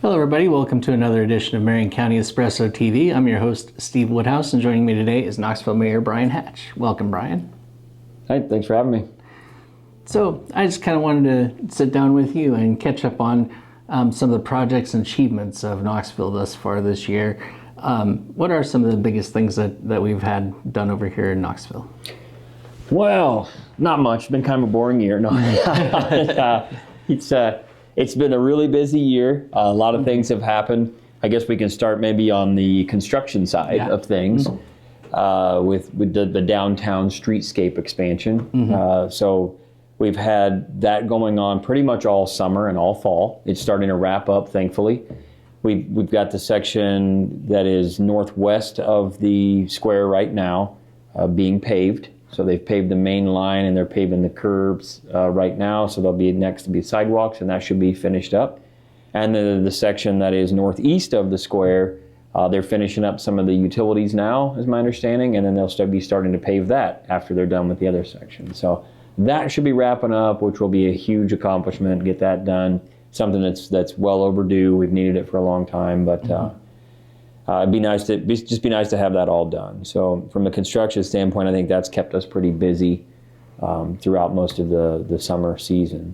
Hello, everybody. Welcome to another edition of Marion County Espresso TV. I'm your host, Steve Woodhouse, and joining me today is Knoxville Mayor Brian Hatch. Welcome, Brian. Hi, thanks for having me. So I just kind of wanted to sit down with you and catch up on some of the projects and achievements of Knoxville thus far this year. What are some of the biggest things that we've had done over here in Knoxville? Well, not much. It's been kind of a boring year. No, it's been a really busy year. A lot of things have happened. I guess we can start maybe on the construction side of things with the downtown streetscape expansion. So we've had that going on pretty much all summer and all fall. It's starting to wrap up, thankfully. We've got the section that is northwest of the square right now being paved. So they've paved the main line and they're paving the curbs right now. So there'll be next to be sidewalks, and that should be finished up. And the section that is northeast of the square, they're finishing up some of the utilities now, is my understanding, and then they'll be starting to pave that after they're done with the other section. So that should be wrapping up, which will be a huge accomplishment, get that done. Something that's well overdue. We've needed it for a long time, but it'd be nice to have that all done. So from a construction standpoint, I think that's kept us pretty busy throughout most of the summer season.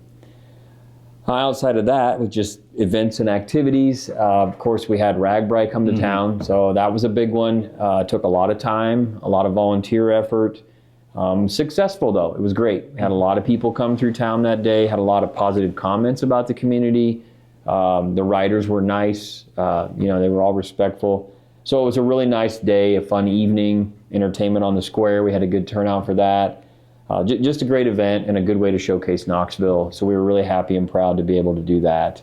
Outside of that, with just events and activities, of course, we had RAGBRAI come to town, so that was a big one. It took a lot of time, a lot of volunteer effort. Successful, though. It was great. We had a lot of people come through town that day, had a lot of positive comments about the community. The riders were nice. They were all respectful. So it was a really nice day, a fun evening, entertainment on the square. We had a good turnout for that. Just a great event and a good way to showcase Knoxville. So we were really happy and proud to be able to do that.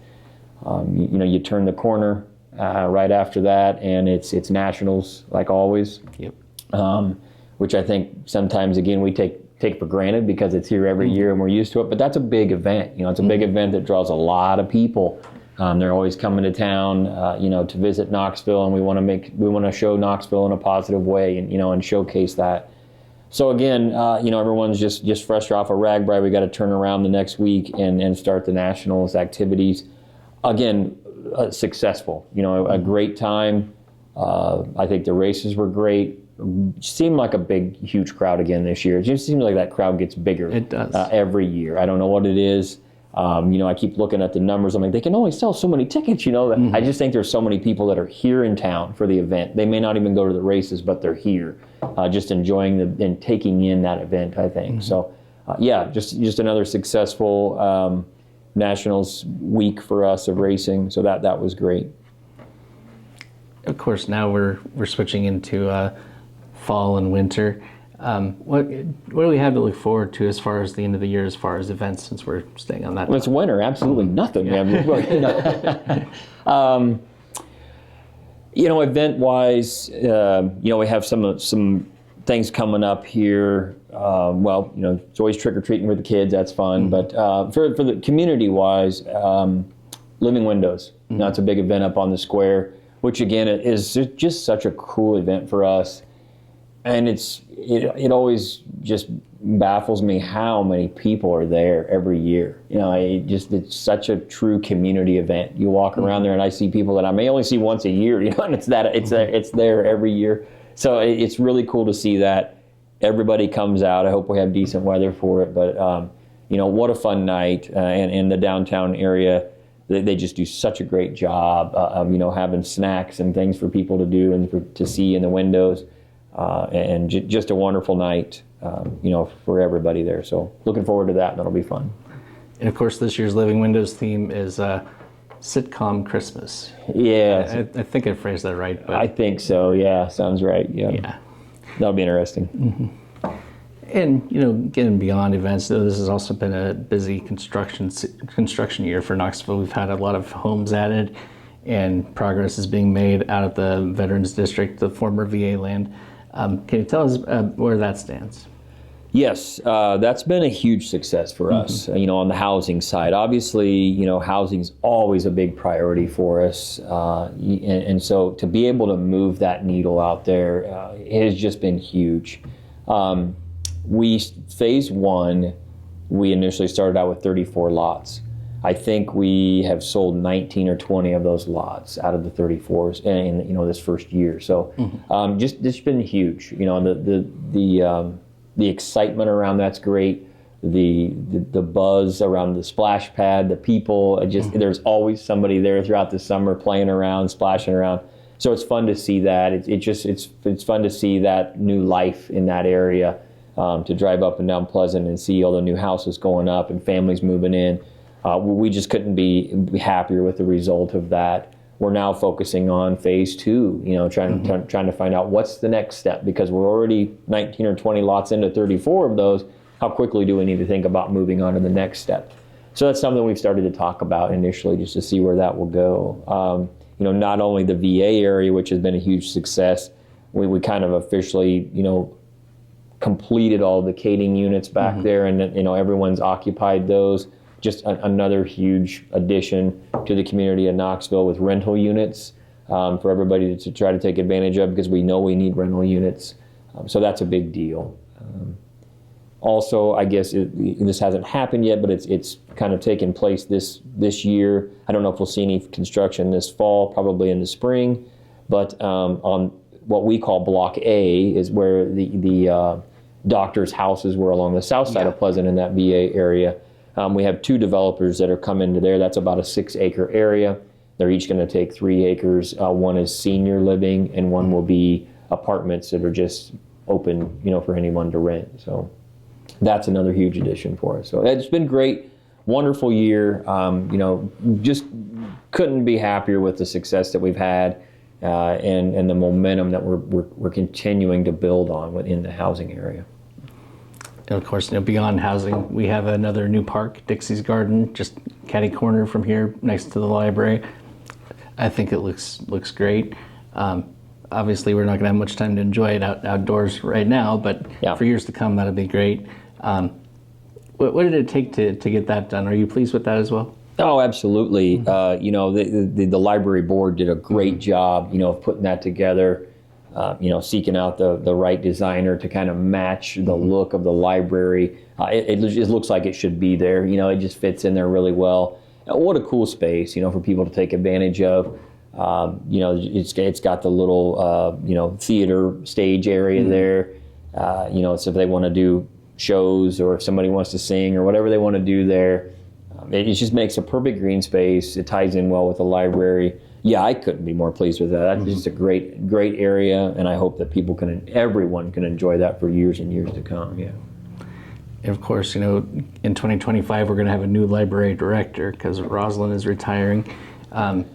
You turn the corner right after that, and it's nationals like always. Yep. Which I think sometimes, again, we take for granted because it's here every year and we're used to it. But that's a big event. It's a big event that draws a lot of people. They're always coming to town, to visit Knoxville, and we want to show Knoxville in a positive way, and showcase that. So again, everyone's just fresh off of RAGBRAI. We got to turn around the next week and start the nationals activities. Again, successful. A great time. I think the races were great. Seemed like a big, huge crowd again this year. It just seems like that crowd gets bigger. It does. Every year. I don't know what it is. I keep looking at the numbers. I'm like, they can only sell so many tickets, I just think there's so many people that are here in town for the event. They may not even go to the races, but they're here, just enjoying and taking in that event, I think. So, just another successful Nationals week for us of racing. So that was great. Of course, now we're switching into fall and winter. What do we have to look forward to as far as the end of the year, as far as events, since we're staying on that? Well, it's winter, absolutely nothing. Yeah. Event-wise, we have some things coming up here. It's always trick-or-treating with the kids. That's fun. But for the community-wise, Living Windows. That's a big event up on the square, which again is just such a cool event for us. And it always just baffles me how many people are there every year. It's such a true community event. You walk around there and I see people that I may only see once a year, and it's there every year. So it's really cool to see that everybody comes out. I hope we have decent weather for it, but what a fun night. And in the downtown area, they just do such a great job of having snacks and things for people to do and to see in the windows. And just a wonderful night, for everybody there. So looking forward to that, and that'll be fun. And of course, this year's Living Windows theme is sitcom Christmas. Yeah. I think I phrased that right. But I think so, yeah. Sounds right, yeah. That'll be interesting. Mm-hmm. And, getting beyond events, though, this has also been a busy construction year for Knoxville. We've had a lot of homes added, and progress is being made out of the Veterans District, the former VA land. Can you tell us where that stands? Yes, that's been a huge success for us, on the housing side. Obviously, housing's always a big priority for us. And so to be able to move that needle out there, it has just been huge. Phase one, we initially started out with 34 lots. I think we have sold 19 or 20 of those lots out of the 34s in this first year. So just it's been huge. The excitement around that's great. The buzz around the splash pad, the people. There's always somebody there throughout the summer playing around, splashing around. So it's fun to see that. It's fun to see that new life in that area. To drive up and down Pleasant and see all the new houses going up and families moving in. We just couldn't be happier with the result of that. We're now focusing on phase 2, trying to find out what's the next step, because we're already 19 or 20 lots into 34 of those. How quickly do we need to think about moving on to the next step? So that's something we've started to talk about initially, just to see where that will go. Not only the VA area, which has been a huge success, we kind of officially, completed all the catering units back there, and everyone's occupied those. Just another huge addition to the community of Knoxville with rental units for everybody to try to take advantage of, because we know we need rental units. So that's a big deal. Also, I guess this hasn't happened yet, but it's kind of taken place this year. I don't know if we'll see any construction this fall, probably in the spring. But on what we call Block A is where the doctors' houses were along the south side of Pleasant in that VA area. We have 2 developers that are coming into there. That's about a 6-acre area. They're each going to take 3 acres. One is senior living, and one will be apartments that are just open, for anyone to rent. So that's another huge addition for us. So it's been great, wonderful year. Just couldn't be happier with the success that we've had and the momentum that we're continuing to build on within the housing area. And of course, beyond housing, we have another new park, Dixie's Garden, just catty corner from here, next to the library. I think it looks great. Obviously, we're not going to have much time to enjoy it outdoors right now, but for years to come, that'll be great. What did it take to get that done? Are you pleased with that as well? Oh, absolutely. The library board did a great job, of putting that together. Seeking out the right designer to kind of match the look of the library. It looks like it should be there. It just fits in there really well. What a cool space, for people to take advantage of. It's got the little, theater stage area there. So if they want to do shows, or if somebody wants to sing, or whatever they want to do there, it just makes a perfect green space. It ties in well with the library. Yeah, I couldn't be more pleased with that. That's just a great area, and I hope that everyone can enjoy that for years and years to come. Yeah. And of course, in 2025 we're going to have a new library director because Rosalind is retiring.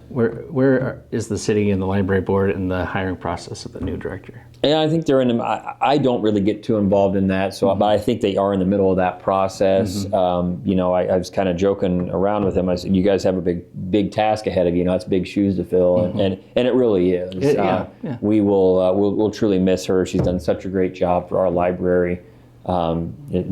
Where is the city and the library board in the hiring process of the new director? Yeah, I think they're in. I don't really get too involved in that, but I think they are in the middle of that process. I was kind of joking around with them. I said, "You guys have a big task ahead of you. That's big shoes to fill," and it really is. We we'll truly miss her. She's done such a great job for our library.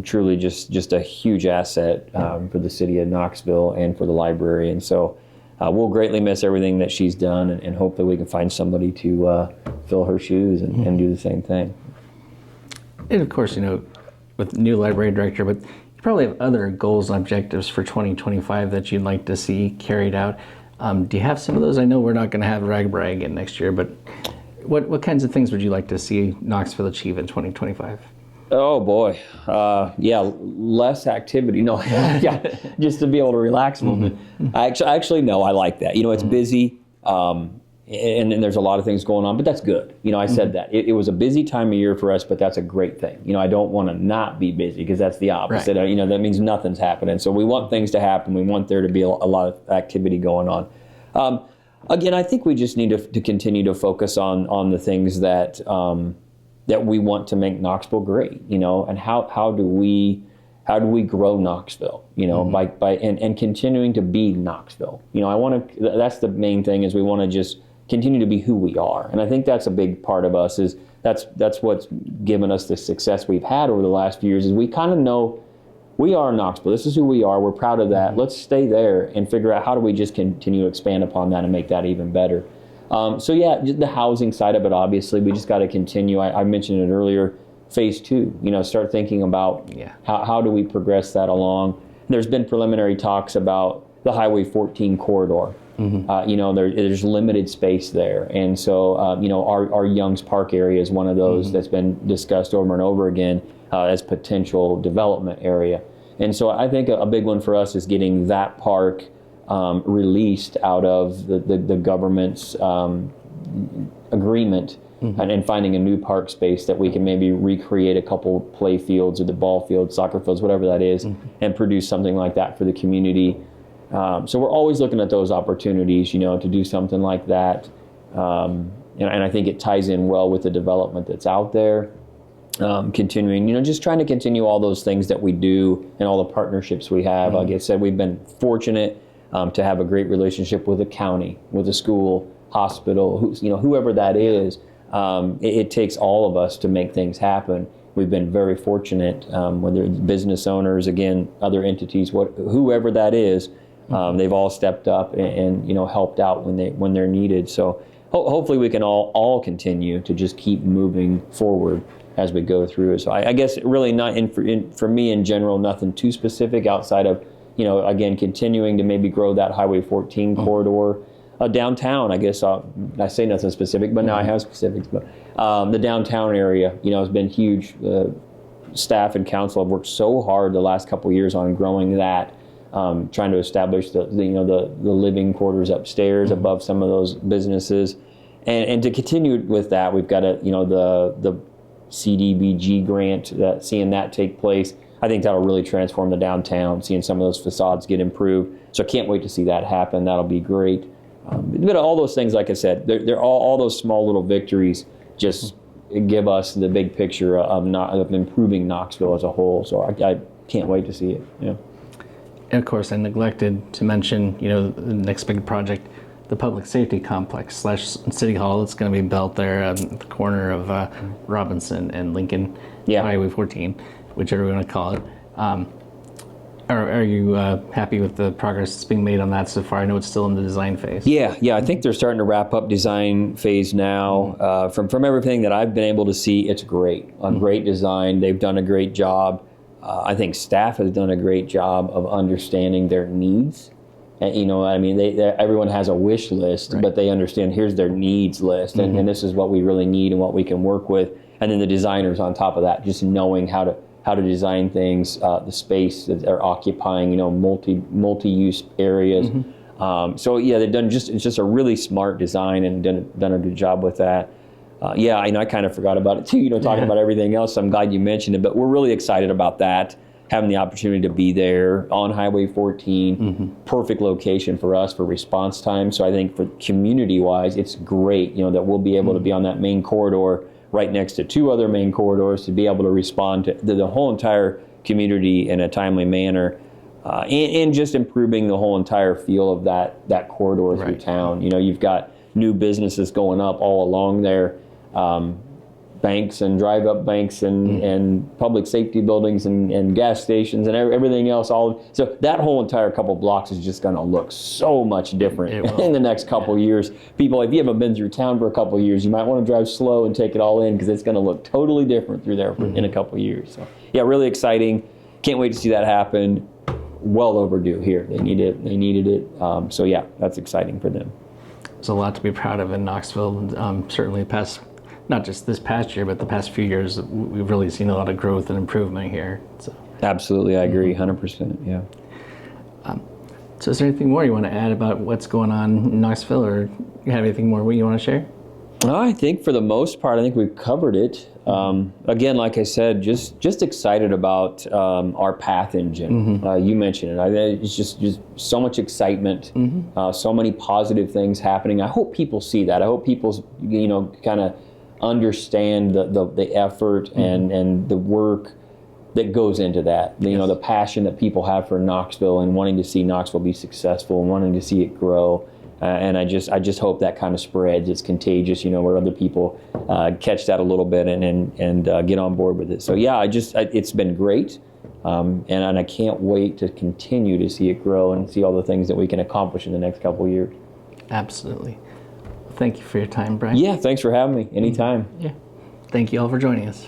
Truly, just a huge asset for the city of Knoxville and for the library, and so. We'll greatly miss everything that she's done, and hope that we can find somebody to fill her shoes and do the same thing. And of course, with the new library director, but you probably have other goals and objectives for 2025 that you'd like to see carried out. Do you have some of those? I know we're not going to have RAGBRAI again next year, but what kinds of things would you like to see Knoxville achieve in 2025? Oh boy, less activity. No, just to be able to relax a little bit. Actually, no, I like that. It's busy, and there's a lot of things going on, but that's good. I said that it was a busy time of year for us, but that's a great thing. I don't want to not be busy, because that's the opposite. Right. That means nothing's happening. So we want things to happen. We want there to be a lot of activity going on. Again, I think we just need to continue to focus on the things that we want to make Knoxville great, and how do we grow Knoxville, by and continuing to be Knoxville. That's the main thing, is we want to just continue to be who we are. And I think that's a big part of us, is that's what's given us the success we've had over the last few years, is we kind of know we are Knoxville. This is who we are. We're proud of that. Let's stay there and figure out how do we just continue to expand upon that and make that even better. The housing side of it, obviously, we just got to continue. I mentioned it earlier, phase 2, start thinking about how do we progress that along. There's been preliminary talks about the Highway 14 corridor. There's limited space there, and so our Youngs Park area is one of those that's been discussed over and over again as potential development area. And so I think a big one for us is getting that park released out of the government's agreement, and finding a new park space that we can maybe recreate a couple play fields or the ball fields, soccer fields, whatever that is, and produce something like that for the community. So we're always looking at those opportunities, to do something like that. And I think it ties in well with the development that's out there. Continuing, just trying to continue all those things that we do and all the partnerships we have. Like I said, we've been fortunate to have a great relationship with the county, with the school, hospital, whoever that is. It takes all of us to make things happen. We've been very fortunate, whether it's business owners, again, other entities, whoever that is, they've all stepped up and helped out when they're needed. So hopefully we can all continue to just keep moving forward as we go through. So I guess really not for me in general, nothing too specific outside of again continuing to maybe grow that Highway 14 corridor. Downtown, I guess I say nothing specific, but now I have specifics. But the downtown area, has been huge. Staff and council have worked so hard the last couple of years on growing that, trying to establish the living quarters upstairs above some of those businesses, and to continue with that, we've got the CDBG grant, seeing that take place. I think that'll really transform the downtown, seeing some of those facades get improved. So I can't wait to see that happen. That'll be great. But all those things, like I said, they're all those small little victories just give us the big picture of improving Knoxville as a whole. So I can't wait to see it. And of course, I neglected to mention, the next big project, the public safety complex / City Hall that's going to be built there at the corner of Robinson and Lincoln, Highway 14, whichever you want to call it. Are you happy with the progress that's being made on that so far? I know it's still in the design phase. Yeah. I think they're starting to wrap up design phase now. From everything that I've been able to see, it's great. Great design. They've done a great job. I think staff has done a great job of understanding their needs. And, everyone has a wish list, right, but they understand here's their needs list, and this is what we really need and what we can work with. And then the designers on top of that, just knowing how to design things, the space that they're occupying, multi-use areas. So yeah, it's just a really smart design and done a good job with that. I kind of forgot about it too, talking about everything else. So I'm glad you mentioned it, but we're really excited about that, having the opportunity to be there on Highway 14, perfect location for us for response time. So I think for community-wise, it's great, that we'll be able to be on that main corridor right next to two other main corridors to be able to respond to the whole entire community in a timely manner, and just improving the whole entire feel of that corridor through town. You've got new businesses going up all along there, banks and drive-up banks and public safety buildings and gas stations and everything else. So that whole entire couple blocks is just going to look so much different in the next couple years. People, if you haven't been through town for a couple years, you might want to drive slow and take it all in because it's going to look totally different through there in a couple years. So yeah, really exciting. Can't wait to see that happen. Well overdue here. They needed it. So yeah, that's exciting for them. There's a lot to be proud of in Knoxville. Certainly not just this past year, but the past few years, we've really seen a lot of growth and improvement here. So. Absolutely, I agree, 100%, yeah. So is there anything more you want to add about what's going on in Knoxville, or you have anything more you want to share? I think for the most part, I think we've covered it. Again, like I said, just excited about our path engine. You mentioned it. It's just so much excitement, so many positive things happening. I hope people see that. I hope people, kind of understand the effort and the work that goes into that. The passion that people have for Knoxville and wanting to see Knoxville be successful and wanting to see it grow. And I just hope that kind of spreads. It's contagious, where other people catch that a little bit and get on board with it. So yeah, it's been great, and I can't wait to continue to see it grow and see all the things that we can accomplish in the next couple of years. Absolutely. Thank you for your time, Brian. Yeah, thanks for having me. Anytime. Yeah. Thank you all for joining us.